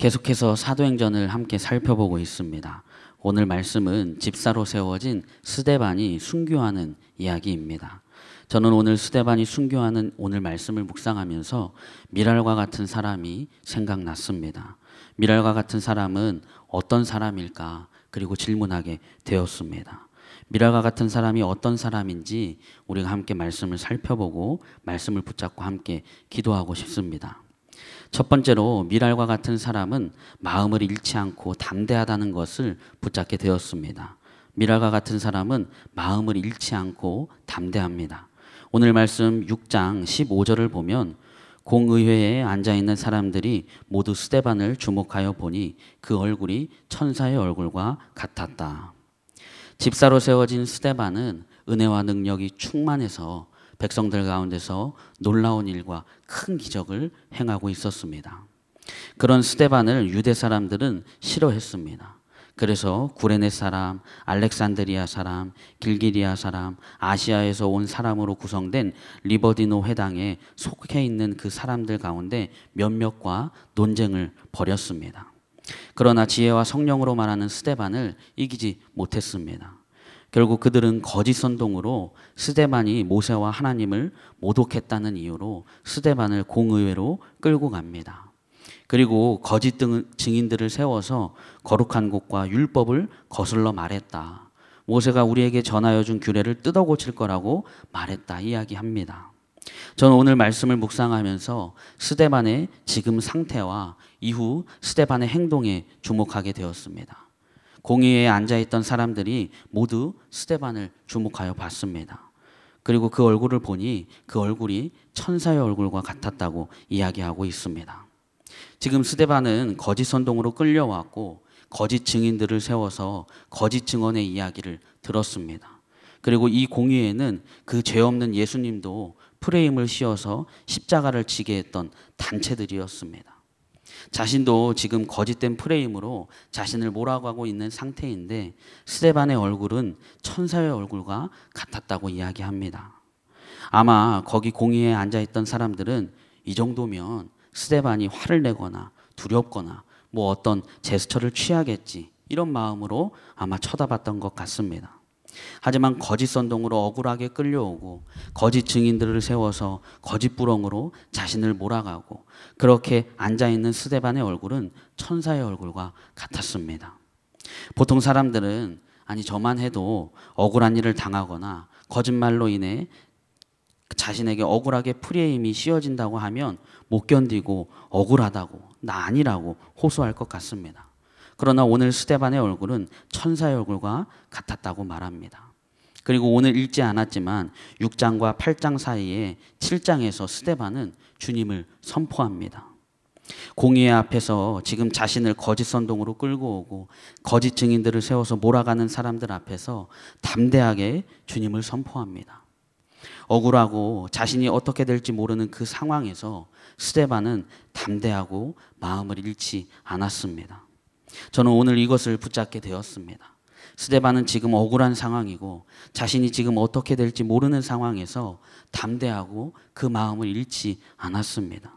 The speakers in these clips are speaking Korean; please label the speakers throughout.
Speaker 1: 계속해서 사도행전을 함께 살펴보고 있습니다. 오늘 말씀은 집사로 세워진 스데반이 순교하는 이야기입니다. 저는 오늘 스데반이 순교하는 오늘 말씀을 묵상하면서 미랄과 같은 사람이 생각났습니다. 미랄과 같은 사람은 어떤 사람일까? 그리고 질문하게 되었습니다. 미랄과 같은 사람이 어떤 사람인지 우리가 함께 말씀을 살펴보고 말씀을 붙잡고 함께 기도하고 싶습니다. 첫 번째로 미랄과 같은 사람은 마음을 잃지 않고 담대하다는 것을 붙잡게 되었습니다. 미랄과 같은 사람은 마음을 잃지 않고 담대합니다. 오늘 말씀 6장 15절을 보면 공의회에 앉아있는 사람들이 모두 스데반을 주목하여 보니 그 얼굴이 천사의 얼굴과 같았다. 집사로 세워진 스데반은 은혜와 능력이 충만해서 백성들 가운데서 놀라운 일과 큰 기적을 행하고 있었습니다. 그런 스데반을 유대 사람들은 싫어했습니다. 그래서 구레네 사람, 알렉산드리아 사람, 길기리아 사람, 아시아에서 온 사람으로 구성된 리버디노 회당에 속해 있는 그 사람들 가운데 몇몇과 논쟁을 벌였습니다. 그러나 지혜와 성령으로 말하는 스데반을 이기지 못했습니다. 결국 그들은 거짓 선동으로 스데반이 모세와 하나님을 모독했다는 이유로 스데반을 공의회로 끌고 갑니다. 그리고 거짓 증인들을 세워서 거룩한 곳과 율법을 거슬러 말했다. 모세가 우리에게 전하여 준 규례를 뜯어 고칠 거라고 말했다 이야기합니다. 저는 오늘 말씀을 묵상하면서 스데반의 지금 상태와 이후 스데반의 행동에 주목하게 되었습니다. 공의회에 앉아있던 사람들이 모두 스데반을 주목하여 봤습니다. 그리고 그 얼굴을 보니 그 얼굴이 천사의 얼굴과 같았다고 이야기하고 있습니다. 지금 스데반은 거짓 선동으로 끌려왔고 거짓 증인들을 세워서 거짓 증언의 이야기를 들었습니다. 그리고 이 공의회에는 그 죄 없는 예수님도 프레임을 씌워서 십자가를 지게 했던 단체들이었습니다. 자신도 지금 거짓된 프레임으로 자신을 몰아가고 있는 상태인데 스데반의 얼굴은 천사의 얼굴과 같았다고 이야기합니다. 아마 거기 공의회에 앉아있던 사람들은 이 정도면 스데반이 화를 내거나 두렵거나 뭐 어떤 제스처를 취하겠지 이런 마음으로 아마 쳐다봤던 것 같습니다. 하지만 거짓 선동으로 억울하게 끌려오고 거짓 증인들을 세워서 거짓 부렁으로 자신을 몰아가고 그렇게 앉아있는 스데반의 얼굴은 천사의 얼굴과 같았습니다. 보통 사람들은 아니 저만 해도 억울한 일을 당하거나 거짓말로 인해 자신에게 억울하게 프레임이 씌워진다고 하면 못 견디고 억울하다고 나 아니라고 호소할 것 같습니다. 그러나 오늘 스데반의 얼굴은 천사의 얼굴과 같았다고 말합니다. 그리고 오늘 읽지 않았지만 6장과 8장 사이에 7장에서 스데반은 주님을 선포합니다. 공의회 앞에서 지금 자신을 거짓 선동으로 끌고 오고 거짓 증인들을 세워서 몰아가는 사람들 앞에서 담대하게 주님을 선포합니다. 억울하고 자신이 어떻게 될지 모르는 그 상황에서 스데반은 담대하고 마음을 잃지 않았습니다. 저는 오늘 이것을 붙잡게 되었습니다. 스데반은 지금 억울한 상황이고 자신이 지금 어떻게 될지 모르는 상황에서 담대하고 그 마음을 잃지 않았습니다.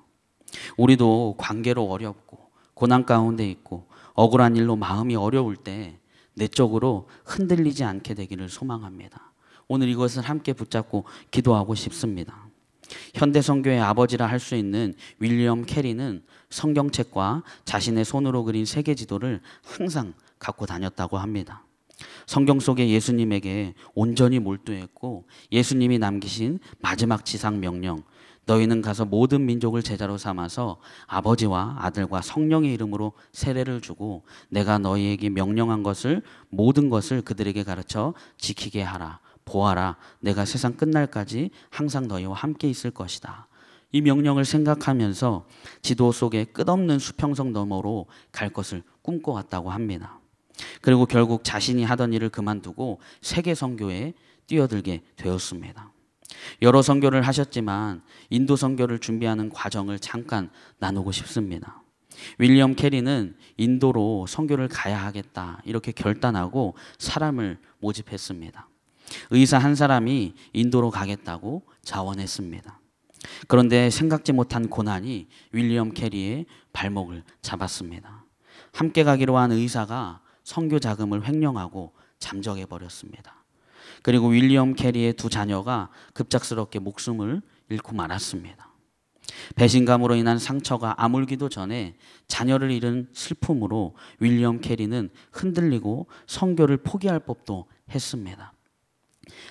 Speaker 1: 우리도 관계로 어렵고 고난 가운데 있고 억울한 일로 마음이 어려울 때 내적으로 흔들리지 않게 되기를 소망합니다. 오늘 이것을 함께 붙잡고 기도하고 싶습니다. 현대 선교의 아버지라 할 수 있는 윌리엄 캐리는 성경책과 자신의 손으로 그린 세계 지도를 항상 갖고 다녔다고 합니다. 성경 속의 예수님에게 온전히 몰두했고 예수님이 남기신 마지막 지상 명령 너희는 가서 모든 민족을 제자로 삼아서 아버지와 아들과 성령의 이름으로 세례를 주고 내가 너희에게 명령한 것을 모든 것을 그들에게 가르쳐 지키게 하라. 보아라, 내가 세상 끝날까지 항상 너희와 함께 있을 것이다. 이 명령을 생각하면서 지도 속에 끝없는 수평성 너머로 갈 것을 꿈꿔왔다고 합니다. 그리고 결국 자신이 하던 일을 그만두고 세계 선교에 뛰어들게 되었습니다. 여러 선교를 하셨지만 인도 선교를 준비하는 과정을 잠깐 나누고 싶습니다. 윌리엄 캐리는 인도로 선교를 가야 하겠다 이렇게 결단하고 사람을 모집했습니다. 의사 한 사람이 인도로 가겠다고 자원했습니다. 그런데 생각지 못한 고난이 윌리엄 캐리의 발목을 잡았습니다. 함께 가기로 한 의사가 선교 자금을 횡령하고 잠적해 버렸습니다. 그리고 윌리엄 캐리의 두 자녀가 급작스럽게 목숨을 잃고 말았습니다. 배신감으로 인한 상처가 아물기도 전에 자녀를 잃은 슬픔으로 윌리엄 캐리는 흔들리고 선교를 포기할 법도 했습니다.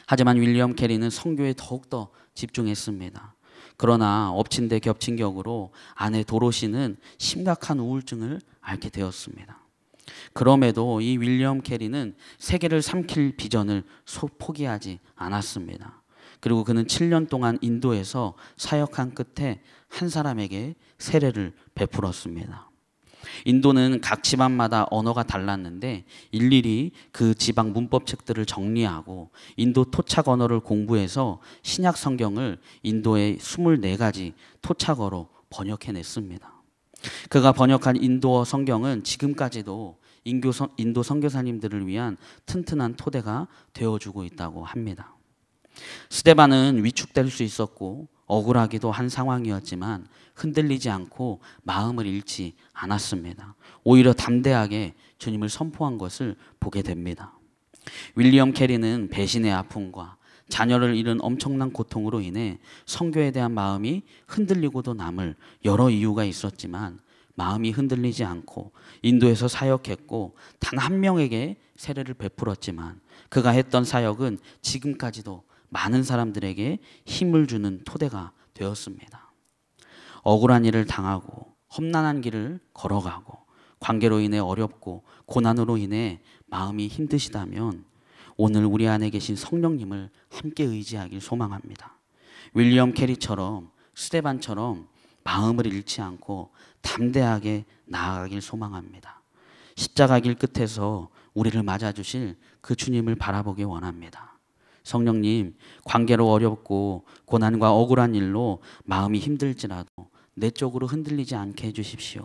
Speaker 1: 하지만 윌리엄 캐리는 선교에 더욱더 집중했습니다. 그러나 엎친 데 겹친 격으로 아내 도로시는 심각한 우울증을 앓게 되었습니다. 그럼에도 이 윌리엄 캐리는 세계를 삼킬 비전을 포기하지 않았습니다. 그리고 그는 7년 동안 인도에서 사역한 끝에 한 사람에게 세례를 베풀었습니다. 인도는 각 지방마다 언어가 달랐는데 일일이 그 지방 문법책들을 정리하고 인도 토착 언어를 공부해서 신약 성경을 인도의 24가지 토착어로 번역해냈습니다. 그가 번역한 인도어 성경은 지금까지도 인도 선교사님들을 위한 튼튼한 토대가 되어주고 있다고 합니다. 스데반은 위축될 수 있었고 억울하기도 한 상황이었지만 흔들리지 않고 마음을 잃지 않았습니다. 오히려 담대하게 주님을 선포한 것을 보게 됩니다. 윌리엄 캐리는 배신의 아픔과 자녀를 잃은 엄청난 고통으로 인해 선교에 대한 마음이 흔들리고도 남을 여러 이유가 있었지만 마음이 흔들리지 않고 인도에서 사역했고 단 한 명에게 세례를 베풀었지만 그가 했던 사역은 지금까지도 많은 사람들에게 힘을 주는 토대가 되었습니다. 억울한 일을 당하고 험난한 길을 걸어가고 관계로 인해 어렵고 고난으로 인해 마음이 힘드시다면 오늘 우리 안에 계신 성령님을 함께 의지하길 소망합니다. 윌리엄 캐리처럼 스데반처럼 마음을 잃지 않고 담대하게 나아가길 소망합니다. 십자가 길 끝에서 우리를 맞아주실 그 주님을 바라보기 원합니다. 성령님, 관계로 어렵고 고난과 억울한 일로 마음이 힘들지라도 내 쪽으로 흔들리지 않게 해주십시오.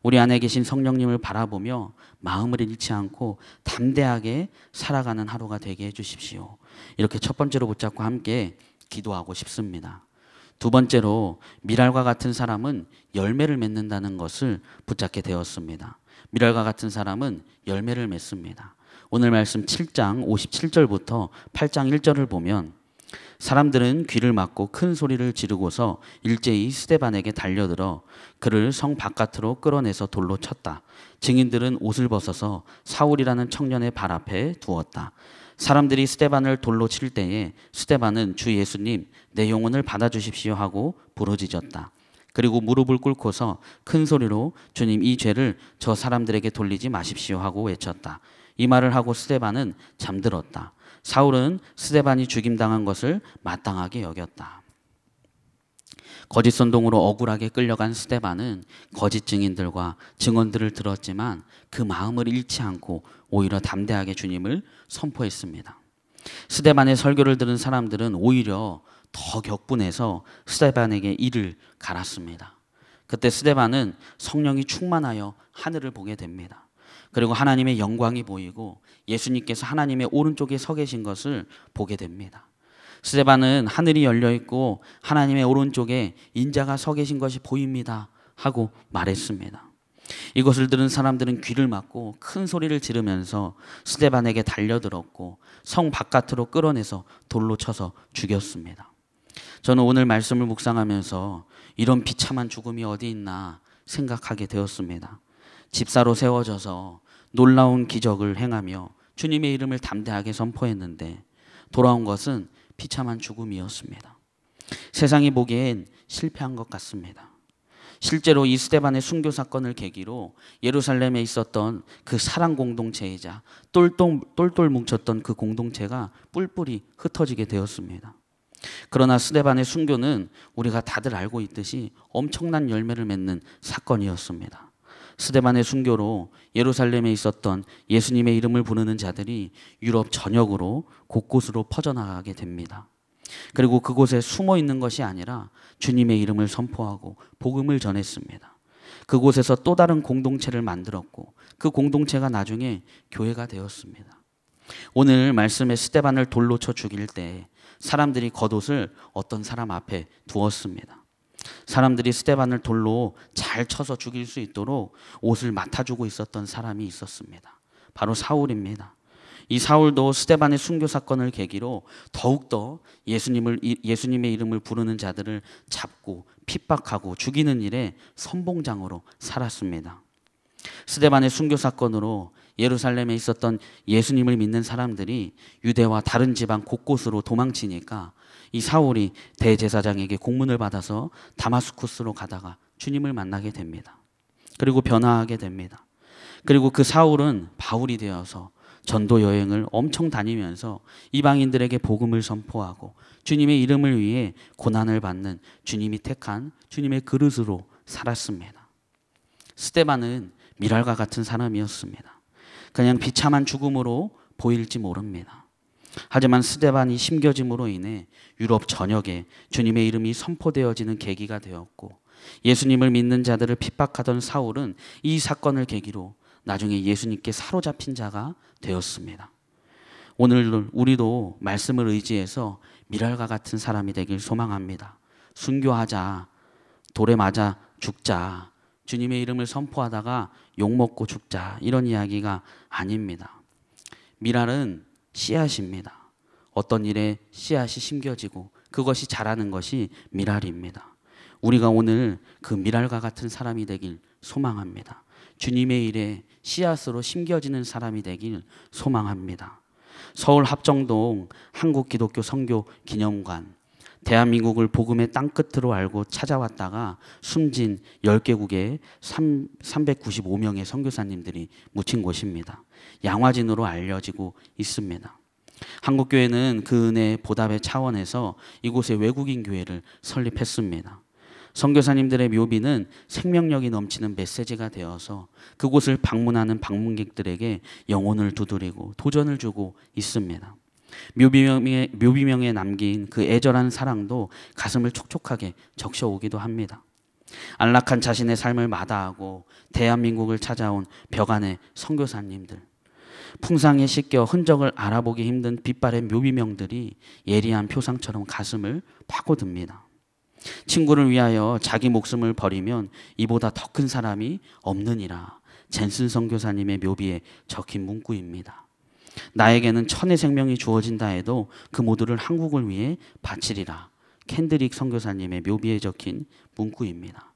Speaker 1: 우리 안에 계신 성령님을 바라보며 마음을 잃지 않고 담대하게 살아가는 하루가 되게 해주십시오. 이렇게 첫 번째로 붙잡고 함께 기도하고 싶습니다. 두 번째로 미랄과 같은 사람은 열매를 맺는다는 것을 붙잡게 되었습니다. 미랄과 같은 사람은 열매를 맺습니다. 오늘 말씀 7장 57절부터 8장 1절을 보면 사람들은 귀를 막고 큰 소리를 지르고서 일제히 스데반에게 달려들어 그를 성 바깥으로 끌어내서 돌로 쳤다. 증인들은 옷을 벗어서 사울이라는 청년의 발 앞에 두었다. 사람들이 스데반을 돌로 칠 때에 스데반은 주 예수님 내 영혼을 받아주십시오 하고 부르짖었다. 그리고 무릎을 꿇고서 큰 소리로 주님 이 죄를 저 사람들에게 돌리지 마십시오 하고 외쳤다. 이 말을 하고 스데반은 잠들었다. 사울은 스데반이 죽임당한 것을 마땅하게 여겼다. 거짓 선동으로 억울하게 끌려간 스데반은 거짓 증인들과 증언들을 들었지만 그 마음을 잃지 않고 오히려 담대하게 주님을 선포했습니다. 스데반의 설교를 들은 사람들은 오히려 더 격분해서 스데반에게 이를 갈았습니다. 그때 스데반은 성령이 충만하여 하늘을 보게 됩니다. 그리고 하나님의 영광이 보이고 예수님께서 하나님의 오른쪽에 서 계신 것을 보게 됩니다. 스데반은 하늘이 열려 있고 하나님의 오른쪽에 인자가 서 계신 것이 보입니다 하고 말했습니다. 이것을 들은 사람들은 귀를 막고 큰 소리를 지르면서 스데반에게 달려들었고 성 바깥으로 끌어내서 돌로 쳐서 죽였습니다. 저는 오늘 말씀을 묵상하면서 이런 비참한 죽음이 어디 있나 생각하게 되었습니다. 집사로 세워져서 놀라운 기적을 행하며 주님의 이름을 담대하게 선포했는데 돌아온 것은 비참한 죽음이었습니다. 세상이 보기엔 실패한 것 같습니다. 실제로 이 스데반의 순교 사건을 계기로 예루살렘에 있었던 그 사랑 공동체이자 똘똘 뭉쳤던 그 공동체가 뿔뿔이 흩어지게 되었습니다. 그러나 스데반의 순교는 우리가 다들 알고 있듯이 엄청난 열매를 맺는 사건이었습니다. 스데반의 순교로 예루살렘에 있었던 예수님의 이름을 부르는 자들이 유럽 전역으로 곳곳으로 퍼져나가게 됩니다. 그리고 그곳에 숨어 있는 것이 아니라 주님의 이름을 선포하고 복음을 전했습니다. 그곳에서 또 다른 공동체를 만들었고 그 공동체가 나중에 교회가 되었습니다. 오늘 말씀에 스데반을 돌로 쳐 죽일 때 사람들이 겉옷을 어떤 사람 앞에 두었습니다. 사람들이 스데반을 돌로 잘 쳐서 죽일 수 있도록 옷을 맡아주고 있었던 사람이 있었습니다. 바로 사울입니다. 이 사울도 스데반의 순교 사건을 계기로 더욱더 예수님의 이름을 부르는 자들을 잡고 핍박하고 죽이는 일에 선봉장으로 살았습니다. 스데반의 순교 사건으로 예루살렘에 있었던 예수님을 믿는 사람들이 유대와 다른 지방 곳곳으로 도망치니까 이 사울이 대제사장에게 공문을 받아서 다마스쿠스로 가다가 주님을 만나게 됩니다. 그리고 변화하게 됩니다. 그리고 그 사울은 바울이 되어서 전도 여행을 엄청 다니면서 이방인들에게 복음을 선포하고 주님의 이름을 위해 고난을 받는 주님이 택한 주님의 그릇으로 살았습니다. 스데반은 미랄과 같은 사람이었습니다. 그냥 비참한 죽음으로 보일지 모릅니다. 하지만 스데반이 심겨짐으로 인해 유럽 전역에 주님의 이름이 선포되어지는 계기가 되었고, 예수님을 믿는 자들을 핍박하던 사울은 이 사건을 계기로 나중에 예수님께 사로잡힌 자가 되었습니다. 오늘 우리도 말씀을 의지해서 미랄과 같은 사람이 되길 소망합니다. 순교하자, 돌에 맞아 죽자, 주님의 이름을 선포하다가 욕먹고 죽자, 이런 이야기가 아닙니다. 미랄은 씨앗입니다. 어떤 일에 씨앗이 심겨지고 그것이 자라는 것이 미랄입니다. 우리가 오늘 그 미랄과 같은 사람이 되길 소망합니다. 주님의 일에 씨앗으로 심겨지는 사람이 되길 소망합니다. 서울 합정동 한국기독교 선교기념관, 대한민국을 복음의 땅끝으로 알고 찾아왔다가 숨진 10개국의 395명의 선교사님들이 묻힌 곳입니다. 양화진으로 알려지고 있습니다. 한국교회는 그 은혜의 보답의 차원에서 이곳에 외국인 교회를 설립했습니다. 선교사님들의 묘비는 생명력이 넘치는 메시지가 되어서 그곳을 방문하는 방문객들에게 영혼을 두드리고 도전을 주고 있습니다. 묘비명에 남긴 그 애절한 사랑도 가슴을 촉촉하게 적셔오기도 합니다. 안락한 자신의 삶을 마다하고 대한민국을 찾아온 벽안의 선교사님들, 풍상에 씻겨 흔적을 알아보기 힘든 빛발의 묘비명들이 예리한 표상처럼 가슴을 파고듭니다. 친구를 위하여 자기 목숨을 버리면 이보다 더 큰 사람이 없느니라, 젠슨 선교사님의 묘비에 적힌 문구입니다. 나에게는 천의 생명이 주어진다 해도 그 모두를 한국을 위해 바치리라, 캔드릭 선교사님의 묘비에 적힌 문구입니다.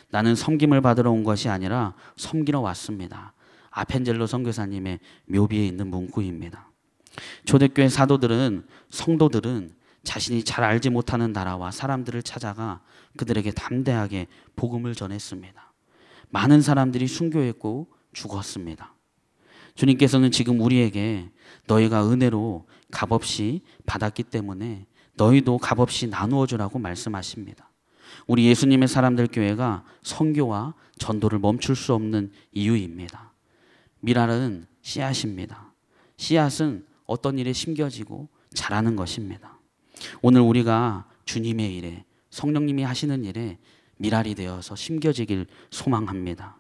Speaker 1: 나는 섬김을 받으러 온 것이 아니라 섬기러 왔습니다. 아펜젤로 선교사님의 묘비에 있는 문구입니다. 초대교회 성도들은 자신이 잘 알지 못하는 나라와 사람들을 찾아가 그들에게 담대하게 복음을 전했습니다. 많은 사람들이 순교했고 죽었습니다. 주님께서는 지금 우리에게 너희가 은혜로 값없이 받았기 때문에 너희도 값없이 나누어 주라고 말씀하십니다. 우리 예수님의 사람들 교회가 선교와 전도를 멈출 수 없는 이유입니다. 미랄은 씨앗입니다. 씨앗은 어떤 일에 심겨지고 자라는 것입니다. 오늘 우리가 주님의 일에, 성령님이 하시는 일에 미랄이 되어서 심겨지길 소망합니다.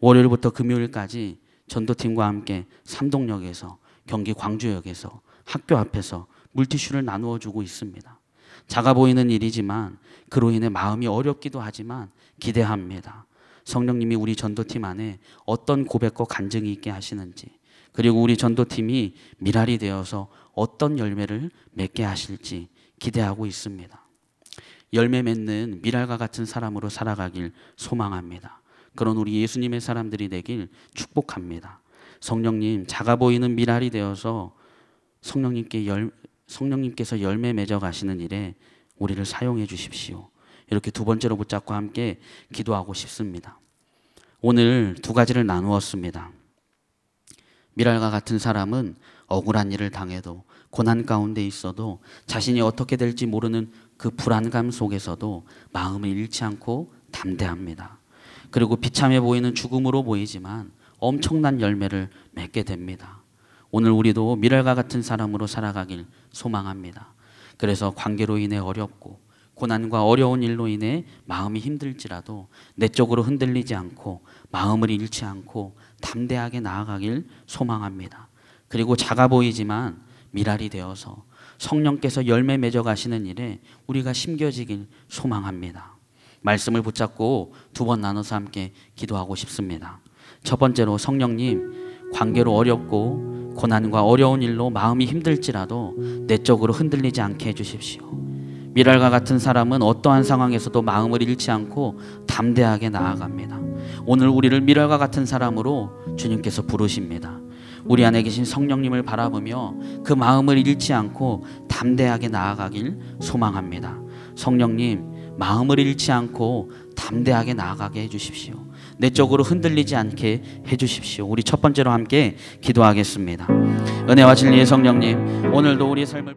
Speaker 1: 월요일부터 금요일까지 전도팀과 함께 삼동역에서, 경기 광주역에서, 학교 앞에서 물티슈를 나누어 주고 있습니다. 작아 보이는 일이지만 그로 인해 마음이 어렵기도 하지만 기대합니다. 성령님이 우리 전도팀 안에 어떤 고백과 간증이 있게 하시는지, 그리고 우리 전도팀이 미랄이 되어서 어떤 열매를 맺게 하실지 기대하고 있습니다. 열매 맺는 미랄과 같은 사람으로 살아가길 소망합니다. 그런 우리 예수님의 사람들이 되길 축복합니다. 성령님, 작아 보이는 미랄이 되어서 성령님께서 열매 맺어 가시는 일에 우리를 사용해 주십시오. 이렇게 두 번째로 붙잡고 함께 기도하고 싶습니다. 오늘 두 가지를 나누었습니다. 미랄과 같은 사람은 억울한 일을 당해도, 고난 가운데 있어도, 자신이 어떻게 될지 모르는 그 불안감 속에서도 마음을 잃지 않고 담대합니다. 그리고 비참해 보이는 죽음으로 보이지만 엄청난 열매를 맺게 됩니다. 오늘 우리도 미랄과 같은 사람으로 살아가길 소망합니다. 그래서 관계로 인해 어렵고 고난과 어려운 일로 인해 마음이 힘들지라도 내적으로 흔들리지 않고 마음을 잃지 않고 담대하게 나아가길 소망합니다. 그리고 작아 보이지만 미랄이 되어서 성령께서 열매 맺어 가시는 일에 우리가 심겨지길 소망합니다. 말씀을 붙잡고 두 번 나눠서 함께 기도하고 싶습니다. 첫 번째로, 성령님, 관계로 어렵고 고난과 어려운 일로 마음이 힘들지라도 내적으로 흔들리지 않게 해주십시오. 미랄과 같은 사람은 어떠한 상황에서도 마음을 잃지 않고 담대하게 나아갑니다. 오늘 우리를 미랄과 같은 사람으로 주님께서 부르십니다. 우리 안에 계신 성령님을 바라보며 그 마음을 잃지 않고 담대하게 나아가길 소망합니다. 성령님, 마음을 잃지 않고 담대하게 나아가게 해주십시오. 내적으로 흔들리지 않게 해주십시오. 우리 첫 번째로 함께 기도하겠습니다. 은혜와 진리의 성령님, 오늘도 우리의 삶을